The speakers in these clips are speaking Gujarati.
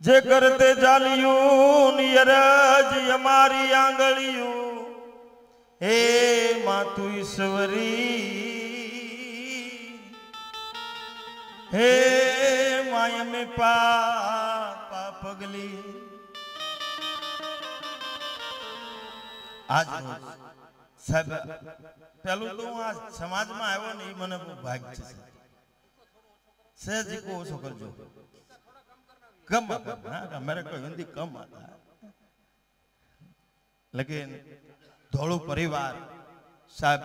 जे करते जालियूं यरज हमारी आंगलियों हे मातु ईश्वरी हे माया में पापा पगली। आज साहब पहलू तो हूँ आज समाज में आयो नहीं मने भाग्य छे सहज को ओछो करजो कम हाँ मेरे को हिंदी कम आता है लेकिन धोळू परिवार साहब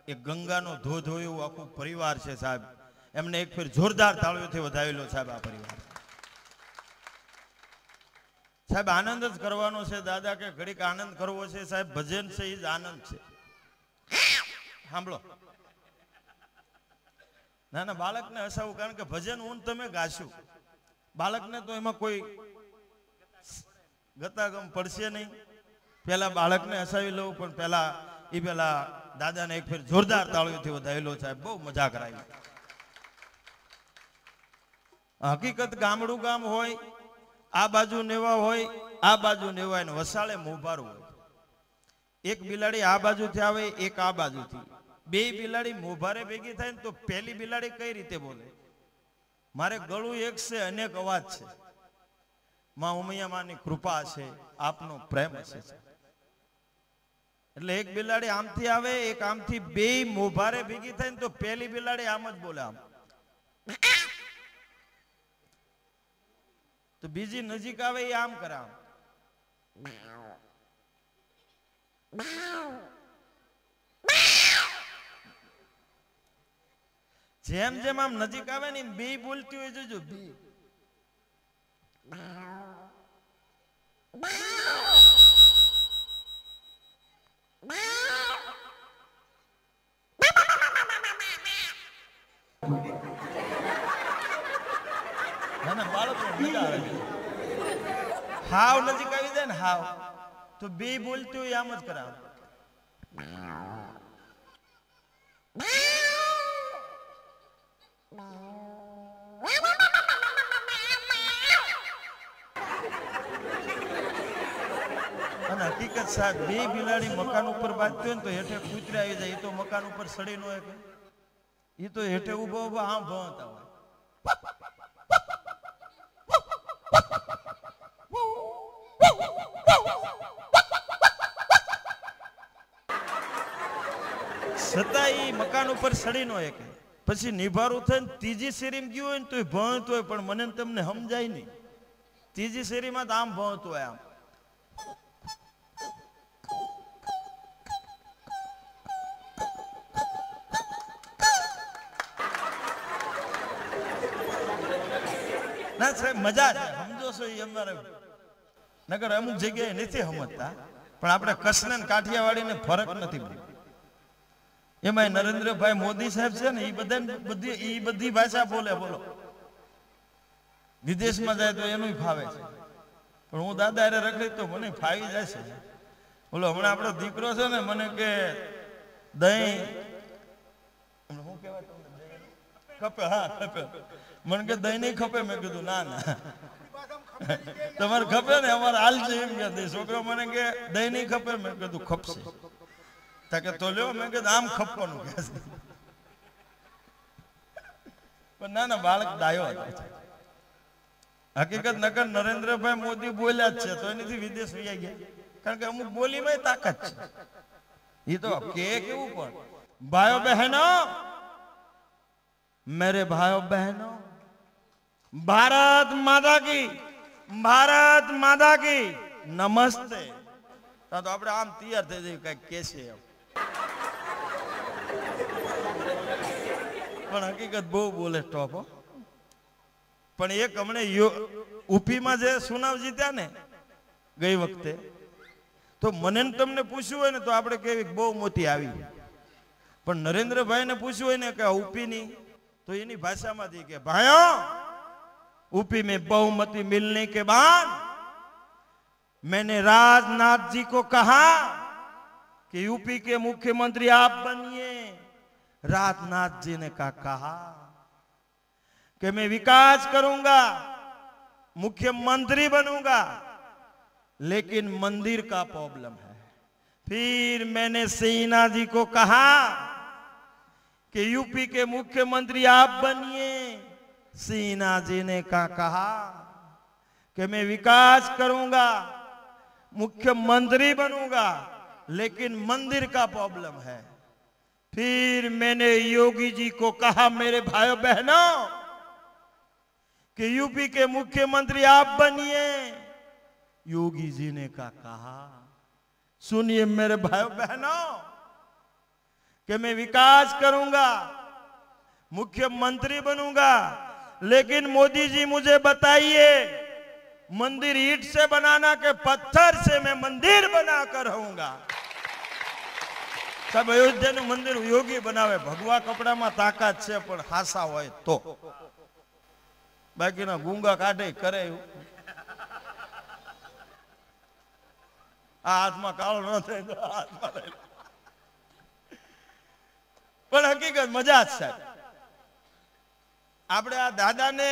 एक गंगा नो धोध हो एवं आखू परिवार है साहब एमने एक फिर जोरदार ताळीओथी વધાવેલો साहब आ परिवार साहब आनंद ज करवानो छे दादा के घड़ीक आनंद करवो छे साहब भजन से ही आनंद छे सांभळो ना ना बालक ने हसावू कारण के भजन हूँ तमे गाशो बालक ने तो एमा कोई गतागम पड़शे नहीं पहला बालक ने हसावी लो पण पहला ई पहला दादा ने एक फिर जोरदार ताळीओथी વધાવેલો साहब बहु मजा कराई। हकीकत गामडू गाम होय आ बाजू नेवा होय आ बाजू नेवाय ने वसाळे मोभारू होय एक बिलाड़ी आ बाजू थी आवे एक आ बाजू थी बे बिलाड़ी मोभारे भेगी थाय तो पहली बिलाड़ी कई रीते बोले मारे गळू एक से अनेक अवाज छे मां उमैया मानी कृपा छे आपनो प्रेम छे એટલે એક બિલાડી આમથી આવે એક આમથી બે મોભારે ભેગી થાય તો પહેલી બિલાડી આમ જ બોલે આમ તો બીજી નજીક આવે એ આમ કરે આમ જેમ જેમ આમ નજીક આવે ને બે બોલતી હોય જોજો બે ના ના બાળકો મજા આવે હાવ નજીક આવી જાય ને હાવ તો બે બોલતી હોય આમ જ કરાવ અને હકીકત સાહેબ બે બિલાડી મકાન ઉપર બાંધતી હોય ને તો હેઠે કૂતરા આવી જાય એ તો મકાન ઉપર સડી ન હોય એ તો હેઠે ઉભા ઉભા આમ ભણતા હોય છતાં એ મકાન ઉપર સડી ન હોય પછી નિભારું થઈને ત્રીજી શેરીમાં ગયું હોય ને તો એ ભણતો હોય પણ મને તમને સમજાય નહીં ત્રીજી શેરીમાં તો આમ ભણતો હોય આમ ના સાહેબ મજા છે સમજો છો એ અમારે નગર અમુક જગ્યાએ નથી સમજતા પણ આપણે કચ્છને કાઠિયાવાડીને ફરક નથી એમાં નરેન્દ્રભાઈ મોદી સાહેબ છે ને એ બધી ભાષા બોલે બોલો વિદેશમાં જાય તો એનું ફાવે છે પણ હું દાદા અરે રખડી તો મને ફાવી જાય છે બોલો હમણાં આપણો દીકરો છે ને મને કે દહીં શું કહેવાય તમને ખપે હા ખપે મને કે દહીં નહીં ખપે મેં કીધું ના ના તમારે ખપે ને અમારે હાલ છે એમ કે છોકરો મને કે દહીં નહીં ખપે મેં કીધું ખપશે તાકે તો લ્યો મેં કીધું આમ ખપવાનું કે પણ ના ના બાળક ડાયો હતો હકીકત નકર નરેન્દ્રભાઈ મોદી બોલ્યા જ છે તો એનાથી વિદેશ વહી ગયા કારણ કે અમુક બોલીમાં તાકાત છે એ તો કે કેવું પણ ભાઈઓ બહેનો मेरे भाइयों बहनों भारत माता की नमस्ते तो આપણે આમ તૈયાર થઈ જઈએ કઈ કેસે પણ હકીકત બહુ બોલે સ્ટોપ પણ એક હમણે ઉપીમાં જે સુનાવ જીત્યા ને ગઈ વખતે તો મને તમને પૂછ્યું હોય ને તો આપણે કેવી બહુ મોટી આવી પણ નરેન્દ્રભાઈ ને પૂછ્યું હોય ને કે ઉપીની तो इन्हीं भाषा में दी के भाइयों यूपी में बहुमती मिलने के बाद मैंने राजनाथ जी को कहा कि यूपी के मुख्यमंत्री आप बनिए राजनाथ जी ने कहा कि मैं विकास करूंगा मुख्यमंत्री बनूंगा, लेकिन मंदिर का प्रॉब्लम है। फिर मैंने सिन्हा जी को कहा कि यूपी के मुख्यमंत्री आप बनिए। सिन्हा जी ने कहा कि मैं विकास करूंगा, मुख्यमंत्री बनूंगा, लेकिन मंदिर का प्रॉब्लम है। फिर मैंने योगी जी को कहा, मेरे भाइयों बहनों, कि यूपी के मुख्यमंत्री आप बनिए। योगी जी ने कहा, सुनिए मेरे भाइयों बहनों, कि मैं विकास करूंगा, मुख्यमंत्री बनूंगा, लेकिन मोदी जी मुझे बताइए, मंदिर ईंट से बनाना के पत्थर से मैं मंदिर बनाकर रहूंगा। सब अयोध्या નું મંદિર યોગી બનાવે, ભગવા કપડામાં તાકાત છે, પણ હાસા હોય તો, બાકીના ગુંગા કાઢે કરે। આ હાથમાં કાળો ન થાય તો હાથમાં લઈ લે, પણ હકીકત મજા જ સાહેબ। આપણે આ દાદાને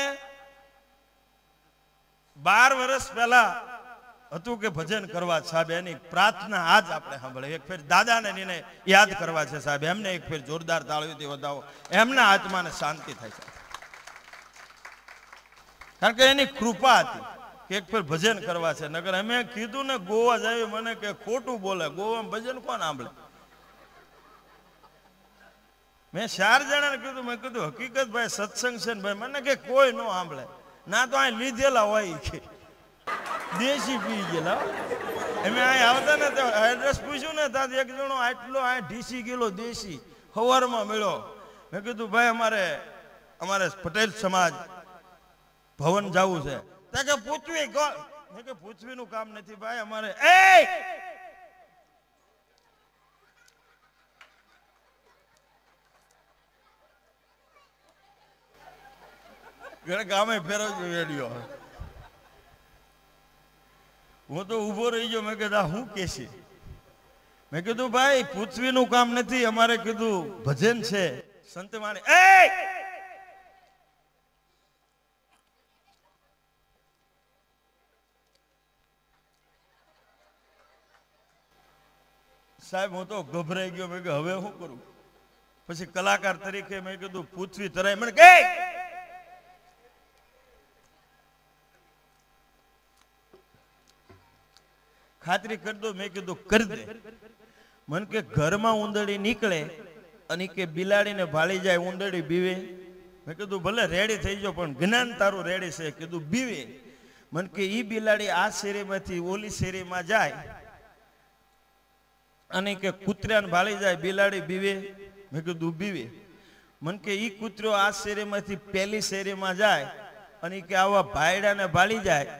12 વર્ષ પહેલા હતું કે ભજન કરવા સાહેબ, એની પ્રાર્થના આજ આપણે સાંભળે। એક ફેર દાદાને એને યાદ કરવા છે સાહેબ, એમને એક ફેર જોરદાર તાળીઓથી વધાવો, એમના આત્માને શાંતિ થાય છે। કારણ કે એની કૃપા હતી કે એક ફેર ભજન કરવા છે। નગર અમે કીધું ને ગોવા જાય, મને કે ખોટું બોલે, ગોવામાં ભજન કોણ સાંભળે? મેં 4 જણાને કીધું, મેં કીધું હકીકત ભાઈ સત્સંગ છે ને ભાઈ, મને કે કોઈ નો સાંભળે ના, તો અહીં લીધેલા હોય કે દેશી પી ગયેલા। અમે અહીં આવતા ને તો એડ્રેસ પૂછ્યું ને, ત્યાંથી એક જણો આટલો અહીં ઢીસી ગયેલો દેશી સવારમાં મળ્યો। મેં કીધું ભાઈ અમારે પટેલ સમાજ ભવન જવું છે। ત્યાં કે પૃથ્વી કોણ? મેં કે પૃથ્વીનું કામ નથી ભાઈ, અમારે ગામે ફેરવજો રેડિયો। હું તો ઉભો રહી ગયો, મેં કીધું હું કેસી? મેં કીધું ભાઈ પૃથ્વીનું કામ નથી, અમારે કીધું ભજન છે સંતવાણી। સાહેબ હું તો ગભરાઈ ગયો, મેં કીધું હવે શું કરું? પછી કલાકાર તરીકે મેં કીધું પૃથ્વી તરાય, મને કે ખાતરી કરી દો। મેં કીધું કરી દે। મને કે ઘરમાં ઉંદરડી નીકળે અને કે બિલાડીને ભાળી જાય, ઉંદરડી બીવે। મેં કીધું ભલે રેડી થઈ જાઓ, પણ જ્ઞાન તારું રેડી છે, કીધું બીવે। મને કે ઈ બિલાડી આ શેરીમાંથી ઓલી શેરીમાં જાય અને કે કૂતરાને ભાળી જાય, બિલાડી બીવે। મેં કીધું બીવે। મને કે ઈ કૂતરો આ શેરીમાંથી પેલી શેરીમાં જાય અને કે આવા ભાયડાને ભાળી જાય,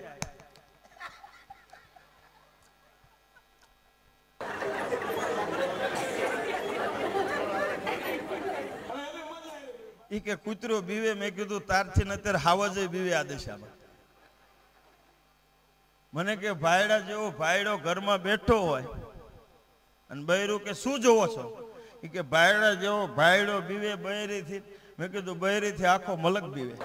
ઈ કે કૂતરો બીવે। મેં કીધું તારથી ને અત્યારે હાવજે બીવે આ દશામાં। મને કે ભાયડા જેવો ભાયડો ઘરમાં બેઠો હોય અને બૈરું કે શું જોવો છો? ઈ કે ભાયડા જેવો ભાયડો બીવે બૈરીથી। મેં કીધું બૈરીથી આખો મલક બીવે।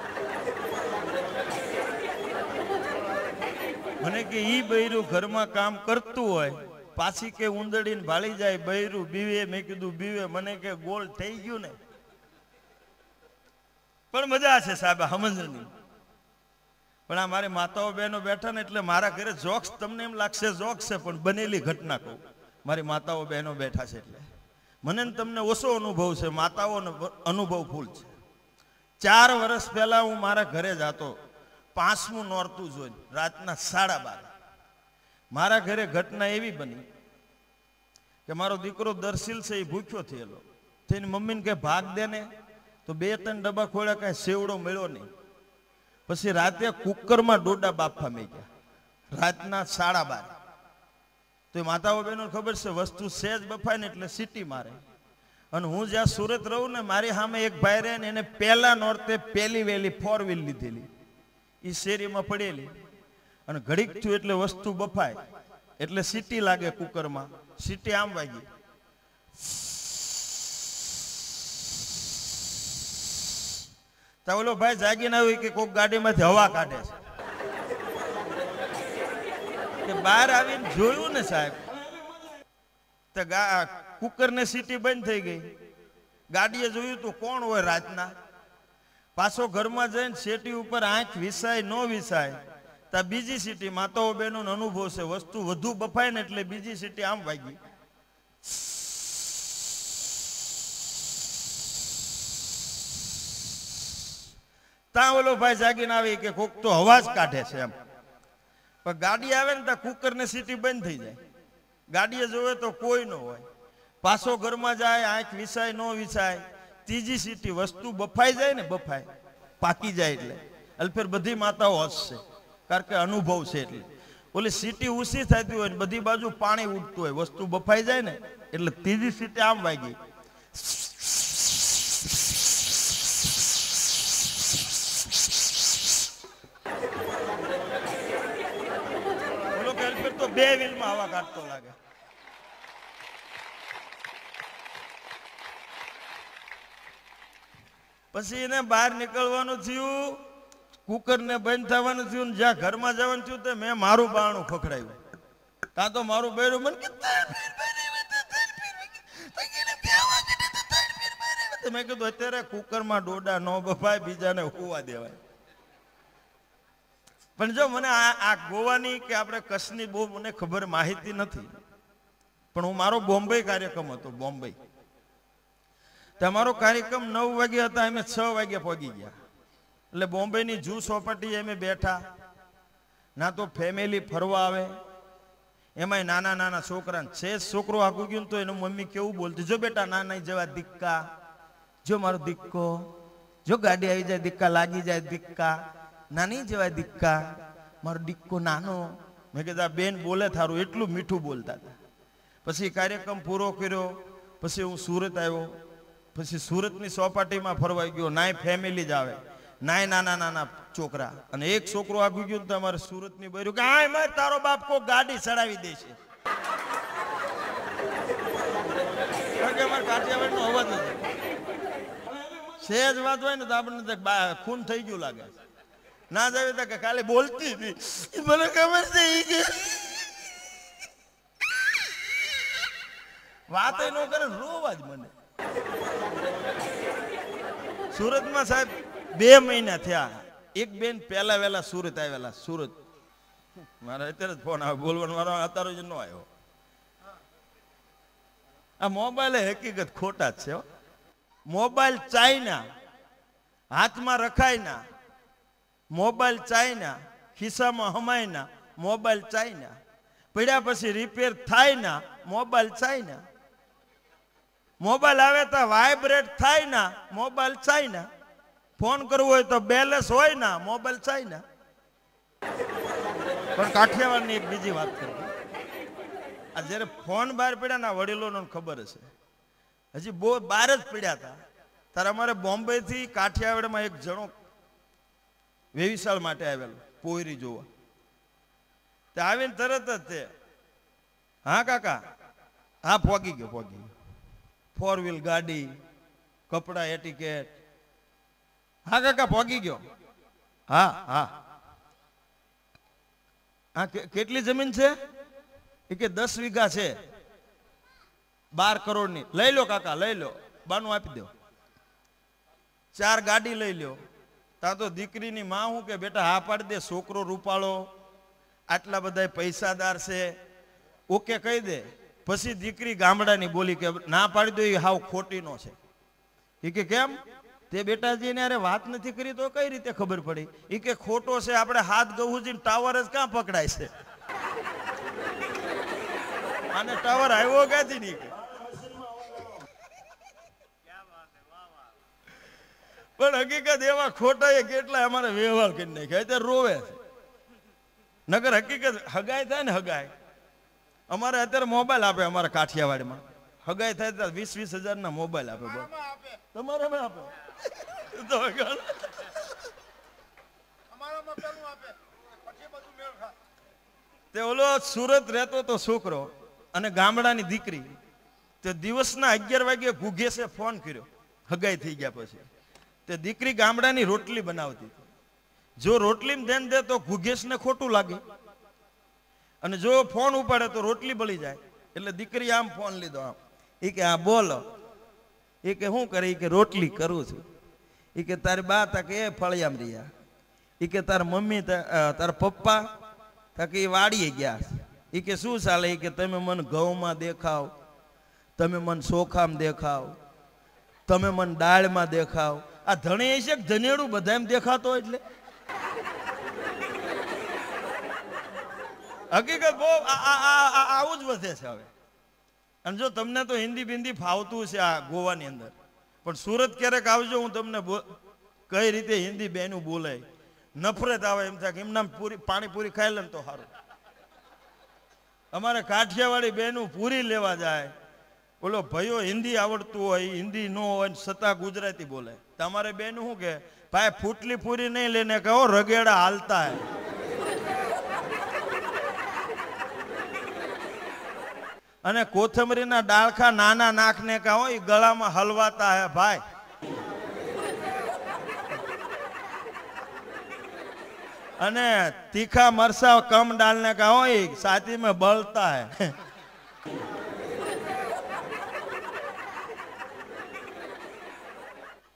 મને કે ઈ બૈરું ઘરમાં કામ કરતું હોય, પાછી કે ઉંદડીને ભાળી જાય, બૈરું બીવે। મેં કીધું બીવે। મને કે ગોળ થઈ ગયું ને, પણ મજા છે સાહેબ સમજની। પણ આ મારી માતાઓ બહેનો બેઠા ને એટલે મારા ઘરે જોક્સ, તમને એમ લાગશે જોક્સ છે, પણ બનેલી ઘટના કહું। મારી માતાઓ બહેનો બેઠા છે એટલે મને તમને ઓછો અનુભવ છે, માતાઓનો અનુભવ ફૂલ છે। 4 વર્ષ પહેલા હું મારા ઘરે જતો, 5મું નોરતું જોઈને રાતના 12:30 મારા ઘરે ઘટના એવી બની કે મારો દીકરો દર્શીલ છે, એ ભૂખ્યો થયેલો, તેની મમ્મીને કે ભાગ દે ને, તો 2-3 ડબ્બા ખોળ્યા, કાંઈ સેવડો મળ્યો નહીં। પછી રાતે કુકરમાં ડોડા બાફા મેક્યા રાતના 12:30। તો એ માતાઓ બહેનો ખબર છે, વસ્તુ સહેજ બફાય ને એટલે સીટી મારે। અને હું જ્યાં સુરત રહું ને, મારી સામે એક ભાઈ રહે ને, એને પહેલા નોરતે પહેલી વહેલી 4 વ્હીલ લીધેલી, એ શેરીમાં પડેલી, અને ઘડીક થયું એટલે વસ્તુ બફાય એટલે સીટી લાગે કુકરમાં, સીટી આમ વાગી, તો ઓલો ભાઈ જાગીને આવ્યો કે કોક ગાડીમાંથી હવા કાઢે છે। બહાર આવીને જોયું ને સાહેબ, તો કુકર ને સીટી બંધ થઈ ગઈ. ગાડીએ જોયું તો કોણ હોય રાતના. પાછો ઘરમાં જઈને શેટી ઉપર આંખ વિસાય ન વિસાય તો બીજી સીટી માતાઓ બહેનો અનુભવ છે, વસ્તુ વધુ બફાય ને એટલે બીજી સીટી આમ વાગી. ત્યાં ઓલો ભાઈ જાગીને આવી કે કોક તો અવાજ કાઢે છે એમ. પણ ગાડી આવે ને ત્યાં કુકર ને સીટી બંધ થઈ જાય. ગાડીએ જોવે તો કોઈ ન હોય. પાછો ઘરમાં જાય, આંખ વિસાય ન વિસાય, ત્રીજી સીટી વસ્તુ બફાઈ જાય ને, બફાય પાકી જાય એટલે અલ્ફેર બધી માતાઓ હસશે, કારણ કે અનુભવ છે. એટલે ઓલી સીટી ઊંચી થતી હોય ને બધી બાજુ પાણી ઉડતું હોય, વસ્તુ બફાઈ જાય ને એટલે ત્રીજી સીટી આમ વાગી. ઓલો કે અલ્ફેર તો બે વ્હીલમાં હવા કાઢતો લાગે. પછી એને બહાર નીકળવાનું થયું, કુકર ને બંધ થવાનું થયું, જ્યાં ઘરમાં જવાનું થયું તો મેં મારું બારણું ખખડાયું. કાં તો મારું બૈરું મને મેં કીધું અત્યારે કુકરમાં ડોડા ન બફાય, બીજાને હોવા દેવાય. પણ જો મને આ ગોવાની કે આપણે કચ્છની બહુ મને ખબર માહિતી નથી, પણ હું મારો બોમ્બે કાર્યક્રમ હતો. બોમ્બે તમારો કાર્યક્રમ 9 વાગે હતા, અમે 6 વાગે પહોંચી ગયા. એટલે બોમ્બેની જૂ ચોપાટી અમે બેઠા. ના તો ફેમિલી ફરવા આવે, એમાંય નાના નાના છોકરા છે. છોકરો આગું ગયું તો એનું મમ્મી કેવું બોલતી, જો બેટા નાના જેવા દિક્કા, જો મારો દિક્કો, જો ગાડી આવી જાય દિક્કા લાગી જાય દિક્કા, નાની જેવા દિક્કા, મારો દિક્કો નાનો. મેં કીધું બેન બોલે થારું, એટલું મીઠું બોલતા હતા. પછી કાર્યક્રમ પૂરો કર્યો, પછી હું સુરત આવ્યો. પછી સુરતની ચોપાટીમાં ફરવાઈ ગયો. નાય ફેમિલી જ આવે, નાય નાના નાના છોકરા. અને એક છોકરો આગું ગયું તો અમારે સુરતની બૈરું કે આ મારે તારો બાપ કોઈ ગાડી ચડાવી દે છે. કારણ કે અમારે કાઠિયાવાડનો અવાજ નથી. સહેજ વાત હોય ને તો આપણને ખૂન થઈ ગયું લાગે. ના જાવે તો કે કાલે બોલતી હતી, મને ખબર છે કે વાત ન કરે, રોવા જ મને. સુરતમાં સાહેબ 2 મહિના થયા. એક બેન પહેલા વહેલા સુરત આવેલા. સુરત મારા અત્યારે જ ફોન આવે બોલવાનો, મારો અત્યારે જ ન આવ્યો. આ મોબાઈલ હકીકત ખોટા જ છે. મોબાઈલ ચાઇના હાથમાં રખાય ના, મોબાઈલ ચાઇના ખિસ્સામાં હમાય ના, મોબાઈલ ચાઇના પડ્યા પછી રિપેર થાય ના, મોબાઈલ ચાઇના. મોબાઈલ આવે તો વાઇબ્રેટ થાય ના, મોબાઈલ ચાઇના. ફોન કરવો હોય તો બેલેન્સ હોય ના, મોબાઈલ ચાઇના. પણ કાઠિયાવાડની એક બીજી વાત કરું. આ જયારે ફોન બહાર પડ્યા ના, વડીલોને ખબર હશે, હજી બહુ બહાર જ પડ્યા હતા ત્યારે અમારે બોમ્બે થી કાઠિયાવાડમાં એક જણો વેવિશાળ માટે આવેલો પોયરી જોવા. તે આવીને તરત જ તે હા કાકા, હા પહોંચી ગયો, પહોંચી ગયો. 4 વ્હીલ ગાડી, કપડા, એટિકેટ. હા કાકા પહોંચી ગયો. હા હા હા. કેટલી જમીન છે? એ કે 10 વીઘા છે, 12 કરોડની. લઈ લો કાકા, લઈ લો, બાનું આપી દો. 4 ગાડી લઈ લો. તા તો દીકરીની માં હું કે બેટા હા પાડી દે, છોકરો રૂપાળો, આટલા બધા પૈસાદાર છે, ઓકે કહી દે. પછી દીકરી ગામડાની બોલી કે ના પાડી દો, એ હાવ ખોટી નો છે. એ કે કેમ? તે બેટાજીને અરે વાત નથી કરી તો કઈ રીતે ખબર પડી? એ કે ખોટો છે, આપણે હાથ ગહુજીને ટાવર જ ક્યાં પકડાય છે? અને ટાવર આવ્યો ક્યાંથી નહીં? પણ હકીકત એવા ખોટા એ કેટલા અમારે વ્યવહાર કરી નાખ્યા. અત્યારે રોવે છે. નગર હકીકત હગાઈ થાય ને, હગાઈ અમારે અત્યારે મોબાઈલ આપે. અમારા કાઠિયાવાડમાં હગાઈ થાય તો 20-20 હજારના મોબાઈલ આપે. તમારે આપે તે ઓલો સુરત રહેતો તો છોકરો અને ગામડાની દીકરી, તે દિવસના 11 વાગે ઘુઘેસે ફોન કર્યો. હગાઈ થઈ ગયા પછી તે દીકરી ગામડાની રોટલી બનાવતી. જો રોટલીમાં ધ્યાન દે તો ઘુઘેસને ખોટું લાગે. અને જો ફોન ઉપાડે તો રોટલી બળી જાય. એટલે દીકરી આમ ફોન લીધો, આમ એ કે હા બોલો. એ કે શું કરે? એ કે રોટલી કરું છું. એ કે તારી બા તા કે એ ફળિયામ રહ્યા. એ કે તાર મમ્મી તારા પપ્પા તા કે એ વાડીએ ગયા. એ કે શું ચાલે? એ કે તમે મને ઘઉંમાં દેખાવ, તમે મને ચોખામાં દેખાવ, તમે મને દાળમાં દેખાવ. આ ધણી છે કે ધનેડું બધા એમ દેખાતો હોય. એટલે હકીકત બહુ આવું જ વધે છે હવે. અને જો તમને તો હિન્દી બિંદી ફાવતું છે આ ગોવાની અંદર, પણ સુરત ક્યારેક આવજો, હું તમને કઈ રીતે હિન્દી બેનું બોલાય. નફરત આવે એમ થાય કે એમના પૂરી પાણીપુરી ખાઈ લે તો સારું. અમારે કાઠિયાવાડી બેનું પૂરી લેવા જાય, બોલો ભાઈઓ હિન્દી આવડતું હોય, હિન્દી ન હોય છતાં ગુજરાતી બોલે. તમારે બેનું શું કે ભાઈ ફૂટલી પૂરી નહીં લેને કહો, રગેડા હાલતા હે. અને કોથમરીના ડાળખા નાના નાખને કહો, એ ગળામાં હલવાતા હે ભાઈ. અને तीखा मरसा कम डालने का हो, साथी में बलता है.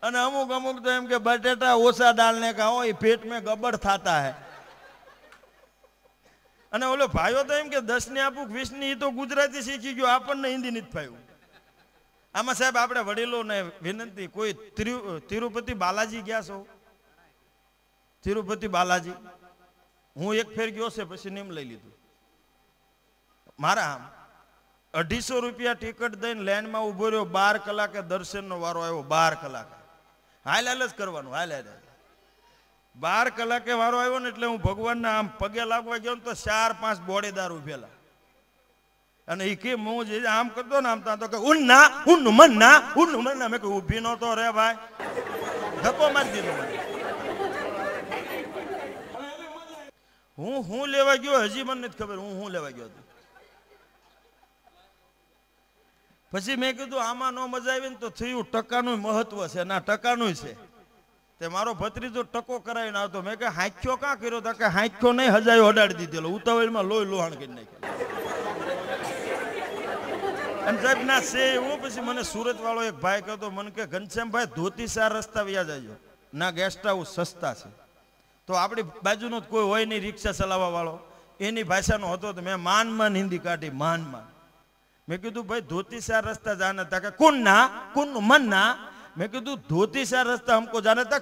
અને અમુક અમુક તો એમ કે બટેટા ઓછા डालने का हो, पेट में गबड़ थाता है. અને ઓલો ભાઈઓ તો એમ કે 10 ને આપું 20 ની, તો ગુજરાતી શીખી ગયો, આપણને હિન્દી નથી ફાવ્યું. આમાં સાહેબ આપણે વડીલોને વિનંતી, કોઈ તિરુપતિ બાલાજી ગયા છો? તિરુપતિ બાલાજી હું એક ફેર ગયો છે, પછી નિયમ લઈ લીધું. મારા આમ 250 રૂપિયા ટિકિટ દઈને લાઈનમાં ઉભો રહ્યો, 12 કલાકે દર્શનનો વારો આવ્યો. 12 કલાકે હાલ જ કરવાનું, હાલ 12 કલાકે વારો આવ્યો ને, એટલે હું ભગવાનના આમ પગે લાગવા ગયો ને, તો 4-5 બોડીદાર ઉભેલા. અને એ કે હું જે આમ કરતો ને, આમ તો કે ઉન્ના ઉન્નુ મન્ના ઉન્નુ મન્ના. મેં કે ઊભી નતો રે ભાઈ, ધક્કો મારી દીધો મને. હું લેવા ગયો હજી મને નથી ખબર હું લેવા ગયો હતો. પછી મેં કીધું આમાં નો મજા આવી ને તો થયું ટકાનું મહત્વ છે. ના ટકાનું છે. તે મારો ભત્રીજો ટકો કરાવીને આવતો. મેં કે હાંખ્યો કાં કર્યો? તો કે હાંખ્યો નહીં, હજાયો અડાડી દીધેલો, ઉતાવળમાં લોહી લોહાણ કરી નાખ્યો. અને સાહેબ ના છે એવું. પછી મને સુરત વાળો એક ભાઈ કહેતો, મને કે ઘનશ્યામભાઈ ધોતી 4 રસ્તા વ્યા જાયજો, ના ગેસ્ટ હાઉસ સસ્તા છે. તો આપણી બાજુનો કોઈ હોય નહીં રિક્ષા ચલાવવા વાળો, એની ભાષાનો હતો. તો મેં માન હિન્દી કાઢી, માન. મેં કીધું ભાઈ ધોતી 4 રસ્તા જાને તા કે કુન્ના કુન્નુ મન્ના. મેં કીધું ધોતી 4 રસ્તા हमको जाना था,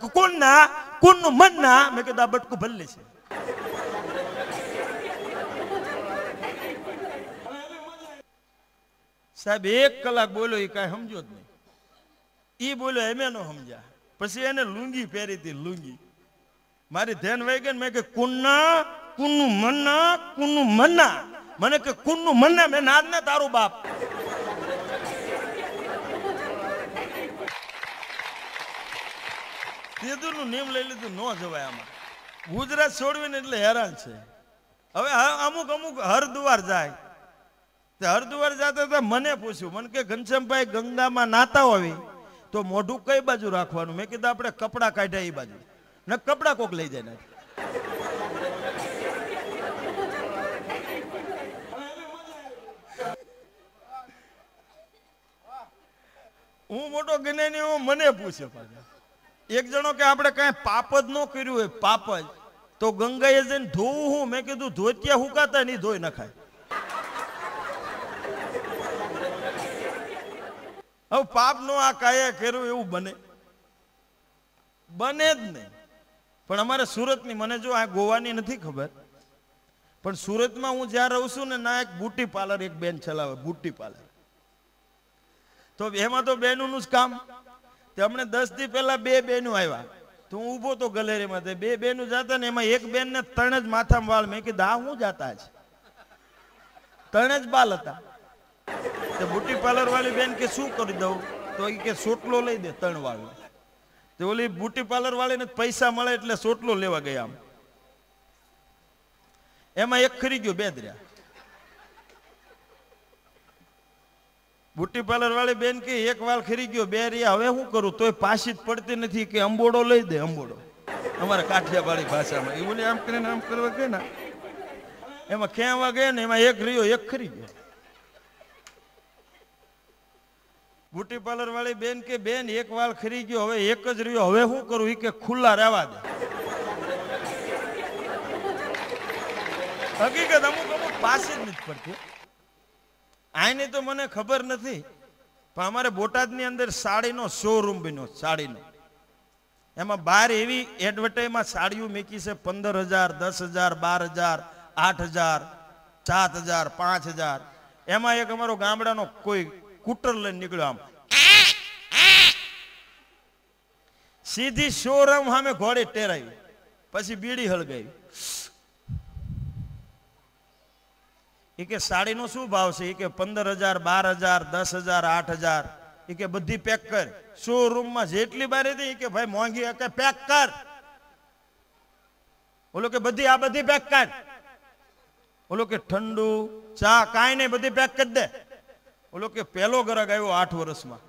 कौन मन्ना. मैं कहा बटकू भल्ले से. साहब 1 કલાક બોલ્યો, એ કાંઈ સમજો જ નહીં. એ બોલ્યો એમે નો સમજ્યા. પછી એને લુંગી પહેરી હતી, લુંગી. મારી ધ્યાન વહી ગઈ. મેં કે કુન્ના કુન્નુ મન્ના કુન્નુ મન્ના. મને કે કુન્નુ મન્ના. મેં નાદ ને તારું બાપ. તેદુનું નિયમ લઈ લીધું, ન જવાય આમાં. ગુજરાત છોડવીને એટલે હેરાન છે. હવે અમુક હરદ્વાર જાય. હરદ્વાર જતા મને પૂછ્યું, મને કે ઘનશ્યામભાઈ ગંગામાં નાતા હોય તો મોઢું કઈ બાજુ રાખવાનું? મેં કીધું આપણે કપડા કાઢ્યા એ બાજુ, ને કપડા કોક લઈ જાય. હું મોટો જ્ઞાની, મને પૂછ્યો પાછા એક જણો કે આપણે કઈ પાપ જ ન કર્યું હોય, પાપ જ, તો ગંગાએ જઈને ધોવું હું? મેં કીધું ધોતિયા હુકાતા નહીં, ધોઈ નખાય. હવે પાપ નો આ કાયા કર્યું એવું બને જ નહીં. પણ અમારે સુરતની, મને જો આ ગોવાની નથી ખબર, પણ સુરતમાં હું જ્યાં રહું છું ને, ના એક બ્યુટી પાર્લર એક બેન ચલાવે, બ્યુટી પાર્લર. તો એમાં તો બેનનું જ કામ. તે હમણે 10 દી પહેલા 2 બેનું આવ્યા. તો હું ઊભો તો ગેલેરીમાં, 2 બેનું જતા ને, એમાં એક બેન ને 3 જ માથામાં વાળ. મેં કીધું આ હું જાતા છે, 3 જ બાલ હતા. તો બ્યુટી પાર્લર વાળી બેન કે શું કરી દઉં? તો એ કે સોટલો લઈ દે 3 વાળ. તો ઓલી બ્યુટી પાર્લર વાળીને પૈસા મળે એટલે સોટલો લેવા ગયા. આમ એમાં એક ખરી ગયો, 2 જ રહ્યા. બ્યુટી પાર્લર વાળી બેન કે એક વાળ ખરી ગયો, 2 રહ્યા. હવે શું કરું? તોય પાછી જ પડતી નથી. કે અંબોડો લઈ દે, અંબોડો. અમારા કાઠિયાવાડી ભાષામાં એ બોલી આમ કરીને આમ કરવા કે ના. એમાં ખેવા ગયા ને એમાં એક રહ્યો, એક ખરી ગયો. બ્યુટી પાર્લર વાળી બેન કે બેન એક વાળ ખરી ગયો, હવે એક જ રહ્યો, હવે શું કરું? એ કે ખુલ્લા રહેવા દે. હકીકત અમુક પાસે જ નથી પડતી. આની તો મને ખબર નથી, પણ અમારે બોટાદની અંદર સાડીનો શોરૂમ બન્યો, સાડીનો. એમાં બહાર એવી એડવર્ટાઈઝમાં સાડીઓ મૂકી છે 15,000, 10,000, 12,000, 8,000, 7,000, 5,000. એમાં એક અમારો ગામડાનો કોઈ કૂટર લઈને નીકળ્યો, આમ સીધી શોરૂમ સામે ઘોડે ટેરાવી, પછી બીડી હળગાવી. એ કે સાડીનો શું ભાવ છે? એ કે 15,000, 12,000, 10,000, 8,000. એ કે બધી પેક કર. શોરૂમમાં જેટલી બાર હતી એ કે ભાઈ મોંઘી, કે પેક કર. ઓલો કે બધી, આ બધી પેક કર. ઓલો કે ઠંડુ ચા કાંઈ નહીં, બધી પેક કરી દે. ઓલો કે પહેલો ગ્રાહક આવ્યો 8 વર્ષમાં.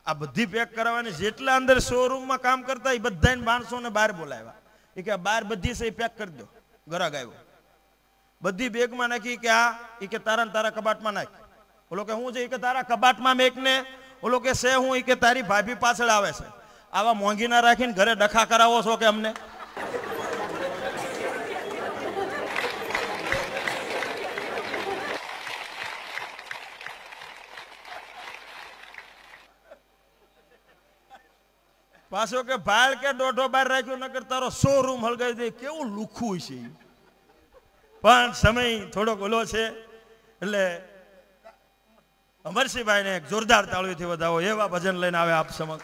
આ બધી પેક કરાવવાની. જેટલા અંદર શોરૂમમાં કામ કરતા એ બધા માણસોને બહાર બોલાવ્યા. એ કે બહાર બધી છે પેક કરી દો. ગ્રાહક આવ્યો, બધી બેગમાં નાખી. કે આ એ કે તારા કબાટમાં નાખ. ઓલો કે હું છે? એ કે તારા કબાટમાં મેક ને. ઓલો કે છે હું? એ કે તારી ભાભી પાછળ આવે છે. આવા મોંઘી ના રાખીને ઘરે ડખા કરાવો છો કે અમને? પાછો કે ભાળ કે દોઢો બહાર રાખ્યો, નકર તારો શોરૂમ હળગાવી દે. કેવું લુખું છે. પણ સમય થોડોક ઓલો છે એટલે અમરસિંહભાઈને એક જોરદાર તાળીઓથી વધાવો. એવા ભજન લઈને આવે આપ સમક્ષ.